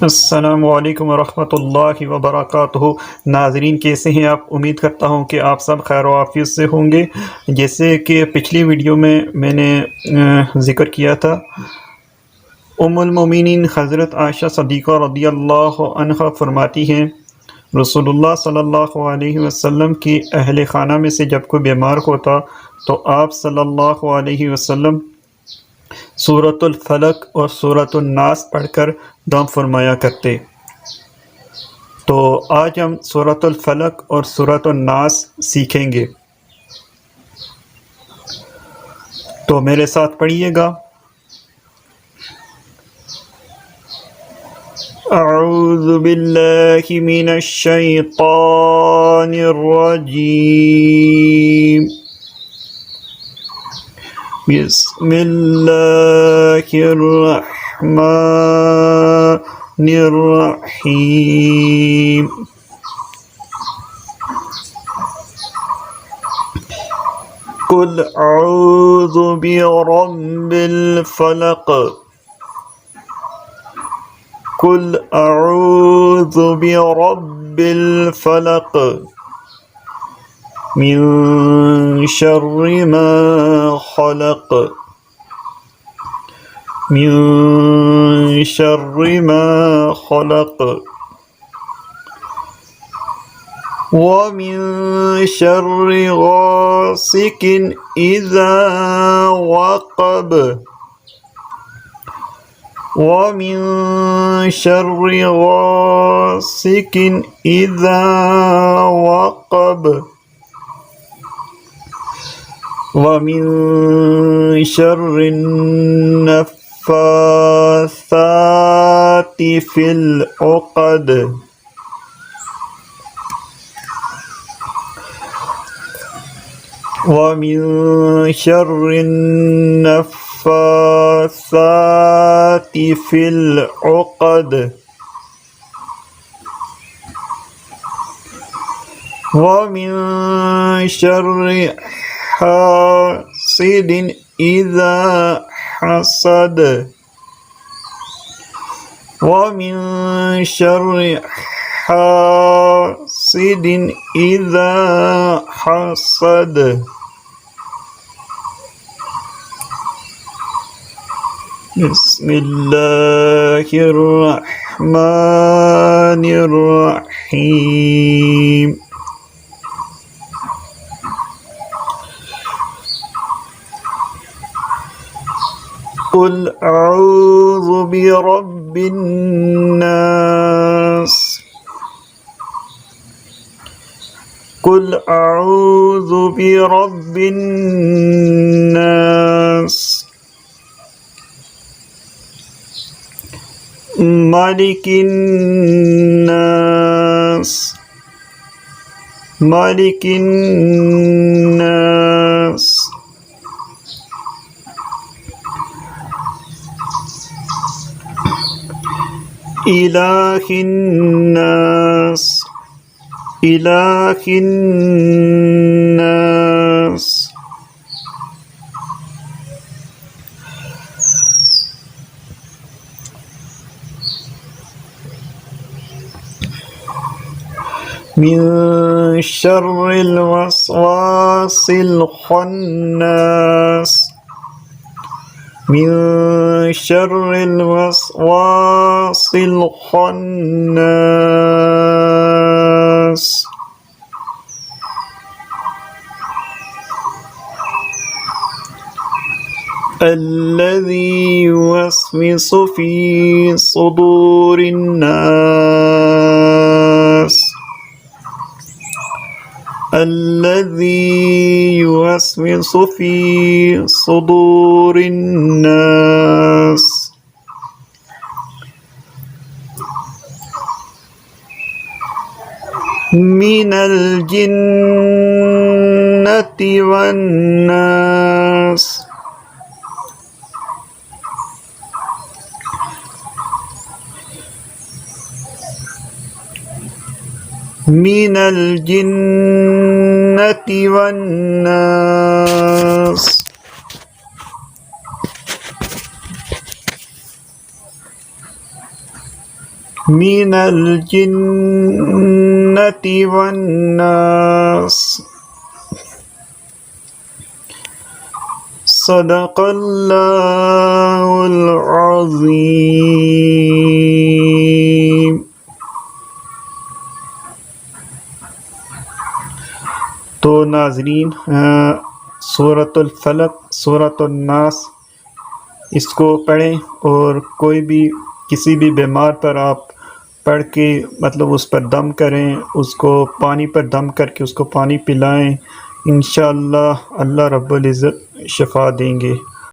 अस्सलामुअलैकुम वरहमतुल्लाहि वबरकातुहू। नाज़रीन, कैसे हैं आप? उम्मीद करता हूं कि आप सब खैर आफियत से होंगे। जैसे कि पिछली वीडियो में मैंने ज़िक्र किया था, उम्मुल मोमिनीन हज़रत आयशा सदीक़ा रदियल्लाहु अन्हा फरमाती हैं, रसूलुल्लाह सल्लल्लाहु अलैहि वसल्लम की अहले खाना में से जब कोई बीमार होता तो आप सल्लल्लाहु अलैहि वसल्लम सूरतुल फलक और सूरतुन नास पढ़कर दम फरमाया करते। तो आज हम सूरतुल फलक और सूरतुन नास सीखेंगे, तो मेरे साथ पढ़िएगा। अऊज़ु बिल्लाहि मिनश शैतानिर रजीम। बिस्मिल्लाहिर रहमानिर रहीम। कुल अऊज़ु बिरब्बिल फलक। कुल अऊज़ु बिरब्बिल फलक मिन शर्रि मा खलक। मिन शर्रि मा खलक व मिन शर्रि गासिकिन इज़ा वक़ब। व मिन शर्रि गासिकिन इज़ा वक़ब। व मिन शर्रि नफ़्फ़ासाति फ़िल उक़द। व मिन शर्रि नफ़्फ़ासाति फ़िल उक़द। व मिन शर्रि हासिदिन इज़ा हसद। व मिन शर्रि हासिदिन इज़ा हसद। बिस्मिल्लाहिर रहमानिर रहीम। कुल अऊज़ु बिरब्बिन नास। कुल अऊज़ु बिरब्बिन नास मालिकिन नास। मालिकिन नास इलाहिन नास। इलाहिन नास मिन शर्रिल वस्वासिल खन्नास। मिन शर्रिल वस्वासिल खन्नास अल्लज़ी युवस्विसु फ़ी सुदूरिन नास। अल्लज़ी युवस्विसु फ़ी सुदूरिन नास मिनल जिन्नति वन नास। मिनल जिन्नति वन नास। من الجنة والناس صدق اللہ العظیم۔ تو ناظرین، سورۃ الفلق، سورۃ الناس، اس کو پڑھیں، اور کوئی بھی کسی بھی بیمار پر آپ پڑھ کے مطلب اس پر دم کریں، اس کو پانی پر دم کر کے اس کو پانی پلائیں، انشاءاللہ اللہ رب العزت شفا دیں گے۔